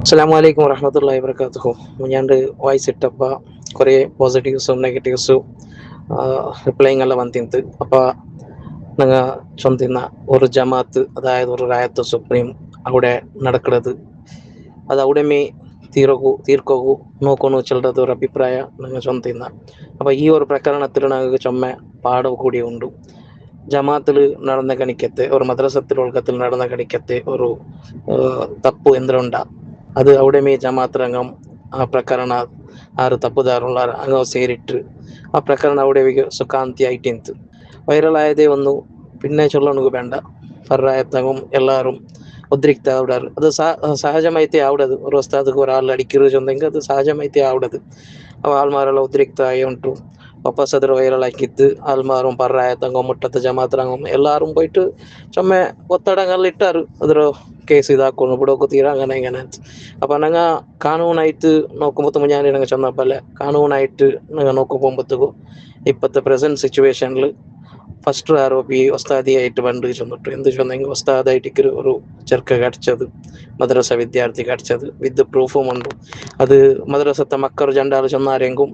അസ്സലാമു അലൈക്കും വറഹ്മത്തുള്ളാഹി വബറകാതുഹു. ಮುಂಜಾನೆ ವಾಯ್ಸ್ ಇಟ್ಟಪ್ಪ കുറേ ಪಾಸಿಟಿವ್ಸು ನೆಗೆಟಿವ್ಸು ரிப்ளைங் எல்லாம் வந்திருந்து. அப்போ நாங்கள் சொந்தின ஒரு ஜமாத்து, அதாவது ஒரு ராயத்து சுப்ரீம் അവിടെ നടക്കുന്നത് അത് അവിടെമേ ತೀರ್ಕೋಗು ನೋಕೋನು ಚೆಲ್ಲದು ഒരു ಅಭಿಪ್ರಾಯ ನಂಗೆ ಸ್ವಂತಿನ. അപ്പോൾ ഈ ഒരു പ്രകരണത്തിൽ ഞങ്ങൾക്ക് ചൊമ്മ പാടവ് കൂടി ഉണ്ടു. ജമാത്തിൽ നടന്ന കണിക്കത്തെ ഒരു മദ്രസത്തിൽ ഒഴുക്കത്തിൽ നടന്ന കണിക്കത്തെ ഒരു ತಪ್ಪು ಎಂದ್ರುಂಡ ಅದು ಅವಡೆ ಜಮಾತ್ ರಂಗಂ ಆ ಪ್ರಕರಣ ಆರು ತಪ್ಪುದಾರುള്ള ಅಂಗವು ಸೇರಿಟ್ಟು ಆ ಪ್ರಕರಣ അവിടെ സുഖാന്തി ആയിട്ടിന്ത് വൈറൽ ആയതേ വന്നു. പിന്നെ ചൊല്ലണു വേണ്ട ഫറായത്തങ്ങും എല്ലാവരും ഉദ്രിക്ത ആവിടാറ്. അത് സഹജമായിത്തേ ആവിടത്. ഒരു വസ്താദക്ക് ഒരാൾ അടിക്കരുത് ചൊന്നെങ്കിൽ അത് സഹജമായിത്തേ ആവിടത്. ಅವ ಆಲ್ಮಾರೆಲ್ಲ ಉದ್ರಿಕ್ತ ಆಗಿ ಉಂಟು. ವಾಪಸ್ ಅದ್ರ ವೈರಲ್ ಹಾಕಿದ್ದು ಆಲ್ಮಾರು ಪರ್ರಾಯತಂಗೋ ಮುಟ್ಟತ್ತ ಜಮಾತ್ರಂಗಂ ಎಲ್ಲಾರು പോയിട്ട് ചൊമ്മ ಒತ್ತಡங்கள் ಇಟ್ಟಾರು. ಅದ್ರ ಕೇಸ್ ಇದಾಕೊಂಡು ಬಿಡೋಕು ತೀರ അങ്ങനെ ഇങ്ങനെ. അപ്പൊ ഞങ്ങ ಕಾನೂನಾಯ್ತು നോക്കുമ്പോൾ ಮುಂಜಾನೆ ನಂಗೆ ಚಂದಪ್ಪಲ್ಲ ಕಾನೂನಾಯ್ತು ನಂಗೆ നോക്കുമ്പോഴത്തേക്കും ഇപ്പോഴത്തെ പ്രസന്റ് സിറ്റുവേഷനിൽ ഫസ്റ്റ് ആരോപി ഉസ്താദിയായിട്ട് പണ്ട് ചെന്നിട്ട് എന്ത് ചെന്നെങ്കിൽ ഉസ്താദായിട്ട് ഒരു ചെറുക്ക കടിച്ചത് മദ്രസ വിദ്യാർത്ഥി കടിച്ചത് വിത്ത് പ്രൂഫും ഉണ്ട്. അത് മദ്രസത്തെ മക്കൾ ജണ്ടാല് ചെന്നാരെങ്കും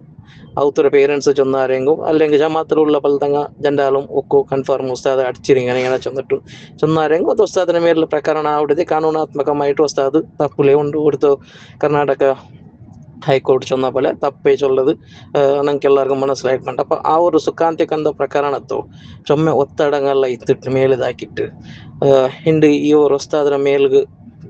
അവತರ പേരൻസ് ചെന്നാരെങ്കും അല്ലെങ്കിൽ ജമാത്തിലുള്ള പലതങ്ങ ജണ്ടാലും ഒക്കു കൺഫർಮ್ ഉസ്താദ് അടിച്ചിരിങ്ങനെ ഇങ്ങനെ ചെന്നിട്ടു ചെന്നാരെങ്കും അത് ഉസ്താദിന്റെ മേലിൽ പ്രಕರಣ ആവിടದೆ ಕಾನೂನಾತ್ಮಕമായിട്ട് ഉസ്താദ് തപ്പിലെ ഉണ്ട്. കൊടുത്തു ಕರ್ನಾಟಕ ಹೈಕೋರ್ಟ್ ಚೊನ್ನ പോലെ ತಪ್ಪೇ ಚೊಲ್ಲದು ನಂಗೆ ಎಲ್ಲರಿಗೂ മനസ്സിലായിട്ടുണ്ട്. അപ്പൊ ആ ഒരു സുഖാന്തി കണ്ട പ്രകരണത്തോ ചൊമ്മ ಒತ್ತಡங்கள்ல ಇತ್ತಿಟ್ಟು ಮೇಲಿದಾಕಿಟ್ಟು ಹಿಂಡು ಈ ഒരു ಉಸ್ತಾದರ ಮೇಲ್ಗೆ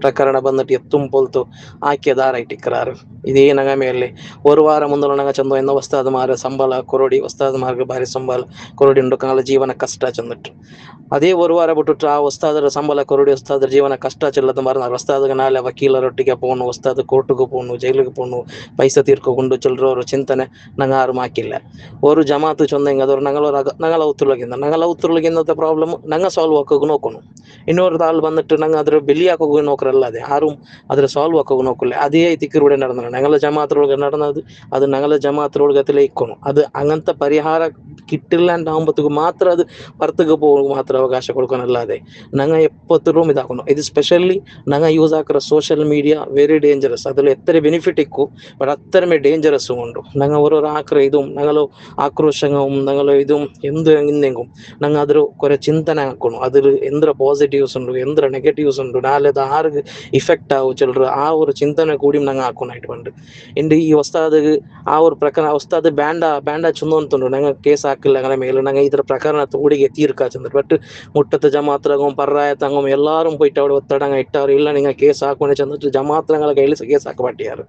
ಪ್ರಕರಣ ಬಂದಿಟ್ಟು ಎತ್ತುಂ ಪೊಲ್ತು ಆಕ್ಯದಾರೈಟಿಕ್ಕರಾರು. ಇದೇ ನಂಗ ಮೇಲೆ ഒരു ವಾರ ಮುಂದಲು ನಂಗ ಚಂದ ಎನ್ನ ಉಸ್ತಾದ್ ಮಾರ ಸಂಬಳ ಕೊರಡಿ ಉಸ್ತಾದ್ ಮಾರ್ಗ ಭಾರಿ ಸಂಬಳ ಕೊರಡಿ ಉಂಡು ಕಾಲ ಜೀವನ ಕಷ್ಟ ಚಂದಿಟ್ಟು ಅದೇ ഒരു ವಾರ ಬಿಟ್ಟು ಆ ಉಸ್ತಾದರ ಸಂಬಳ ಕೊರಡಿ ಉಸ್ತಾದರ ಜೀವನ ಕಷ್ಟ ಚೆಲ್ಲದ ಮಾರ ಉಸ್ತಾದ್ಗೆ ನಾಳೆ ವಕೀಲರೊಟ್ಟಿಗೆ ಪೋನು ಉಸ್ತಾದ್ ಕೋರ್ಟ್ಗೆ ಪೋನು ಜೈಲಿಗೆ ಪೋನು ಪೈಸೆ ತೀರ್ಕೊಂಡು ಚೆಲ್ಲರೋರು ಚಿಂತನೆ ನಂಗೆ ಆರು ಮಾಕಿಲ್ಲ. ഒരു ജമാഅത്ത് ചൊന്നെങ്കിൽ അതൊരു ഞങ്ങൾ ഔത്തുള്ളകിന്നത്തെ പ്രോബ്ലം ഞങ്ങൾ സോൾവ് ആക്കുക നോക്കണം. ಇನ್ನೊರು ತಾಳು ಬಂದಿಟ್ಟು ನಂಗೆ ಅದ್ರ ಬೆಲಿ ಹಾಕೋಗಿ ನೋಕ್ರಲ್ಲದೆ ಯಾರು ಅದ್ರ ಸಾಲ್ವ್ ಹಾಕೋಗಿ ನೋಕಲ್ಲ. ಅದೇ ತಿಕ್ಕರುಡೆ നടന്നത് ഞങ്ങളെ ജമാഅത്തിലൊಳಗೆ നടന്നത്. അത് ഞങ്ങളെ ജമാഅത്തിലൊಳಗത്തിലേ ഇക്കണം. അത് അങ്ങനത്തെ ಪರಿಹಾರ കിട്ടില്ല ഉണ്ടാകുമ്പോഴത്തേക്ക് മാത്രം അത് പുറത്തേക്ക് പോകും മാത്രം ಅವಕಾಶ കൊടുക്കാനല്ലാതെ ഞങ്ങൾ എപ്പോഴും ഇതാക്കണം. ഇത് സ്പെഷ്യലി ഞങ്ങൾ യൂസ് ആക്കുന്ന സോഷ്യൽ മീഡിയ വെരി ಡೇಂಜರಸ್. അതിൽ എത്ര ബെനിഫിറ്റ് ഇക്കും ബട്ട് അത്രമേ ഡേഞ്ചറസും ഉണ്ട്. ഞങ്ങൾ ഓരോരോ ആക്ര ഇതും ഞങ്ങൾ ആക്രോശവും ഞങ്ങൾ ഇതും എന്ത് ಇನ್ನೆಂಗುം ನಂಗೆ ಅದ್ರ ಕೊರೆ ಚಿಂತನೆ ಹಾಕೋಣ. ಅದ್ರ ಎಂದ್ರ ಪಾಸಿಟಿವ್ಸ್ ಉಂಟು ಎಂದ್ರ ನೆಗೆಟಿವ್ಸ್ ಉಂಟು ನಾಳೆ ಅದು ಆರ್ಗೆ ಇಫೆಕ್ಟ್ ಆಗು ಚೆಲ್ಲರು ಆ ഒരു ಚಿಂತನೆ കൂടി ನಂಗೆ ಹಾಕೋಣಾಯ್ತು ಪಂಡು. ಇಂಡು ಈ ಉಸ್ತಾದಿಗೆ ಆ ഒരു ಪ್ರಕರಣ ಉಸ್ತಾದ್ ಬ್ಯಾಂಡ ಚಂದ ಅಂತುಂಡು ನಂಗೆ ಕೇಸ್ ಹಾಕಿಲ್ಲ അങ്ങനെ ಮೇಲೆ ನಂಗೆ ಇದರ ಪ್ರಕರಣ ಕೂಡಿಗೆ ತೀರ್ಕಾ ಚಂದ್ರು. ಬಟ್ മുട്ടത്ത് ജമാത്രങ്ങും പറായത്തങ്ങും എല്ലാവരും പോയിട്ട് അവിടെ ഒത്തടങ്ങ ഇട്ടാറ് ഇല്ല നിങ്ങൾ കേസ് ಹಾಕೊಂಡು ചെന്നിട്ട് ജമാത്രങ്ങളെ കയ്യിൽ കേസ് ಹಾಕಿ പറ്റിയാറ്.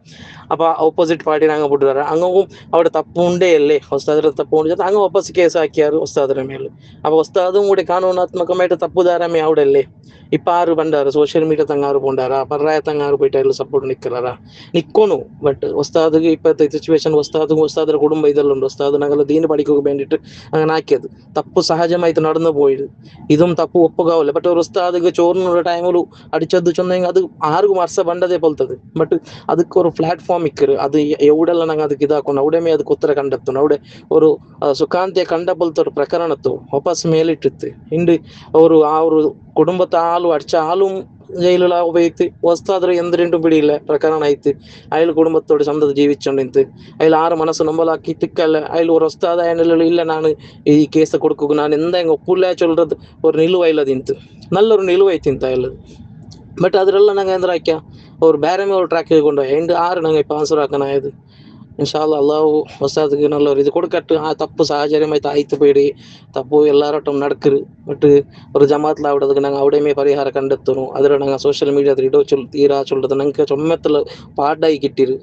അപ്പോൾ ഓപ്പോസിറ്റ് പാർട്ടി ನಂಗೆ ಬಿಟ್ಟಿದ್ದಾರೆ അങ്ങും അവിടെ ತಪ್ಪು ಉಂಡೇ ಅಲ್ಲೇ ಉಸ್ತಾದರ ತಪ್ಪು ಉಂಟು അങ്ങ് ವಾಪಸ್ ಕೇಸ್ ಹಾಕಿಯಾರು ಉಸ್ತಾದರ ಮೇಲೆ. അപ്പോൾ ഉസ്താദും കൂടി ಕಾನೂನಾತ್ಮಕമായിട്ട് ತಪ್ಪುದಾರಮೇ അവിടെ ഇപ്പം ആറ് പണ്ടാറ് സോഷ്യൽ മീഡിയ തങ്ങാറ് പോണ്ടാറാ പറായ തങ്ങാറ് പോയിട്ട് അതിൽ സപ്പോർട്ട് നിൽക്കറാ നിൽക്കണു. ബട്ട് ഉസ്താദിಗೆ ഇപ്പോഴത്തെ സിറ്റുവേഷൻ ഉസ്താദിന്റെ കുടുംബ ഇതെല്ലാം ഉണ്ട്. ഉസ്താദ് ഞങ്ങൾ ദീന് പഠിക്കുക വേണ്ടിയിട്ട് അങ്ങനെ ആക്കിയത് തപ്പ് സഹജമായിട്ട് നടന്നു പോയത്. ഇതും തപ്പ് ഒപ്പുകാവില്ല. ബട്ട് ഒരു ഉസ്താദിಗೆ ചോറിനുള്ള ടൈമിൽ അടിച്ചത് ചൊന്നെങ്കിൽ അത് ആർക്കും വർഷ ಬಂಡದೇ ಪೊಲ್ತದು. ಬಟ್ ಅದಕ್ಕೆ ஒரு ಪ್ಲಾಟ್ಫಾರ್ಮ್ ಇಕ್ಕರು. ಅದು ಎವಡೆಲ್ಲ ನಂಗೆ ಅದಕ್ಕೆ ಇದಾಕೊಂಡು ಅವಡೆ ಅದಕ್ಕೆ ಉತ್ತರ ಕಂಡತ್ತು ಅವಡೆ ഒരു ಸುಖಾಂತಿಯ ಕಂಡ ಪೊಲ್ತ ഒരു ಪ್ರಕರಣತ್ತು ವಾಪಸ್ ಮೇಲಿಟ್ಟಿತ್ತು. ಹಿಂಡು ಅವರು കുടുംബത്തെ ആളും അടിച്ച ആളും ജയിലുള്ള ഉപയോഗിച്ച് വസ്താദ്ര എന്തിനും പിടിയില്ല പ്രകരണം ആയിട്ട് അയാൾ കുടുംബത്തോട് സ്വന്തം ജീവിച്ചോണ്ടിന്ത് അതിൽ ആറ് മനസ്സ് നമ്പലാക്കി തിക്കല്ല അതിൽ ഒരു വസ്താദ ഇല്ല ನಾನು ഈ കേസ് കൊടുക്കുക ನಾನು എന്താ ഒപ്പില്ല ചൊല്ലത് ഒരു ನಿಲುವೈಲ ತಿಂತು നല്ലൊരു ನಿಲುವೈ ತಿಂತ ಎಲ್ಲದು. ಬಟ್ ಅದ್ರೆಲ್ಲ ನಂಗೆ ಅಂದ್ರೆ ಆಕ್ಯ ಅವ್ರು ಬೇರೆ ಮೇಲೆ ಟ್ರ್ಯಾಕಿಗೆ ಕೊಂಡೋಗಿ ಎಂಟು ಆರು ನಂಗೆ ಇപ്പം ಆನ್ಸರ್ ಹಾಕನಾയത്. ഇൻഷാല്ല അള്ളാഹു ഉസ്താദിക്ക് നല്ല ഒരു ഇത് കൊടുക്കട്ട്. ആ തപ്പ് സാഹചര്യമായിട്ട് ആയിത്ത് പോയിട് തപ്പു എല്ലാരോട്ടും നടക്കരു. ബട്ട് ഒരു ജമാത്തിൽ ആവിടದಕ್ಕೆ ನಂಗೆ ಅವಡೆಮೇ ಪರಿಹಾರ ಕಂಡೆತ್ತನು. ಅದರ ನಂಗೆ ಸೋಷಿಯಲ್ ಮೀಡಿಯಾದ ಇಡೋ ತೀರಾ ಚೊಲ್ಲದು ನಂಗೆ ಚೊಮ್ಮೆತ್ತಲು ಪಾಡಾയി കിട്ടിയത്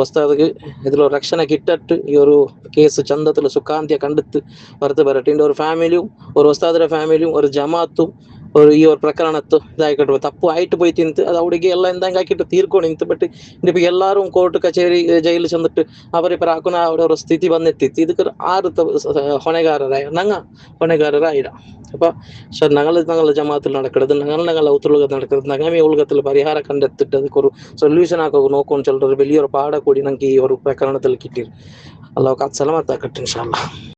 ഉസ്താദിക്ക് ഇതിൽ രക്ഷണ കിട്ടിട്ട് ഈ ഒരു കേസ് ചന്തത്തിൽ സുഖാന്തിയ കണ്ടെത്ത് പുറത്ത് വരട്ടെ. ഒരു ഫാമിലിയും ഒരു ഉസ്താദിന്റെ ഫാമിലിയും ഒരു ജമാഅത്തും ಈ ஒரு ಪ್ರಕರಣತ್ತು ಇದಾಗಿಟ್ಟು ತಪ್ಪು ಆಯ್ತು போய் ತಿಂತು ಅದು ಅವಡಿಗೆ ಎಲ್ಲ ಎಂದಂಗೆ ಹಾಕಿಟ್ಟು ತೀರ್ಕೊಂಡು ನಿಂತು. ಬಟ್ ಇಪ್ಪ ಎಲ್ಲರೂ ಕೋರ್ಟ್ ಕಚೇರಿ ಜೈಲು ചെന്നിട്ട് അവരിപ്പോ ആക്കുന്ന അവിടെ ഒരു സ്ഥിതി വന്നെത്തിತ್ತು. ಇದಕ್ಕೆ ആറ് ಹೊಣೆಗಾರರಾಯ ನಂಗ ಹೊಣೆಗಾರರಾയിട. അപ്പൊ ഞങ്ങളെ ജമാഅത്തിൽ നടക്കുന്നത് ഞങ്ങളെ ഔത്തുലകത്ത് നടക്കുന്നത് നഗമി ഉലകത്തിൽ പരിഹാര കണ്ടെത്തിട്ട് ಅದಕ್ಕೆ ഒരു സൊല്യൂഷൻ ആക്കുക നോಕೊಂಡು ചെല്ലൊരു വലിയൊരു പാട കൂടി ഞങ്ങൾക്ക് ഈ ഒരു പ്രകരണത്തിൽ കിട്ടി. അല്ലാഹു കാത്ത് സലാമത്താക്കട്ടെ ഇൻഷാ അല്ലാഹ്.